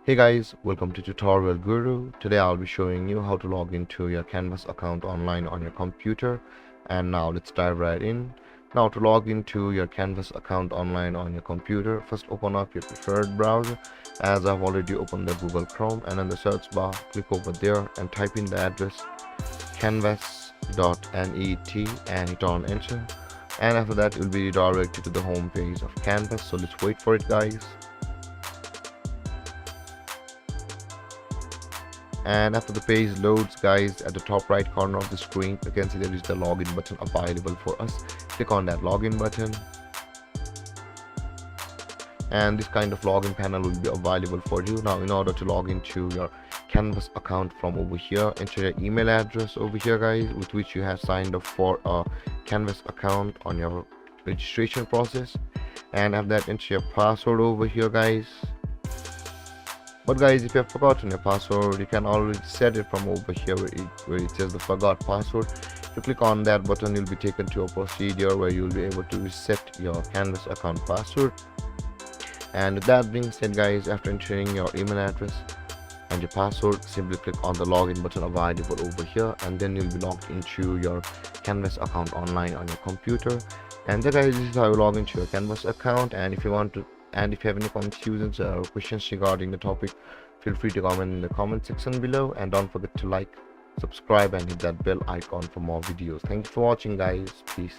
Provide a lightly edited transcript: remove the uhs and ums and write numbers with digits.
Hey guys, welcome to Tutorial Guru. Today I'll be showing you how to log into your Canvas account online on your computer. And now let's dive right in. Now to log into your Canvas account online on your computer, first open up your preferred browser. As I've already opened the Google Chrome, and in the search bar click over there and type in the address canvas.net and hit on enter. And after that you'll be redirected to the home page of Canvas. So let's wait for it, guys. And after the page loads, guys, at the top right corner of the screen you can see there is the login button available for us. Click on that login button, and this kind of login panel will be available for you. Now in order to log into your Canvas account from over here, enter your email address over here, guys, with which you have signed up for a Canvas account on your registration process, and after that enter your password over here, guys. But guys, if you have forgotten your password, you can already set it from over here where it says the forgot password. If you click on that button, you'll be taken to a procedure where you'll be able to reset your Canvas account password. And with that being said, guys, after entering your email address and your password, simply click on the login button available over here, and then you'll be logged into your Canvas account online on your computer. And then guys, this is how you log into your Canvas account. And if you have any confusions or questions regarding the topic, feel free to comment in the comment section below, and don't forget to like, subscribe and hit that bell icon for more videos. Thank you for watching, guys. Peace.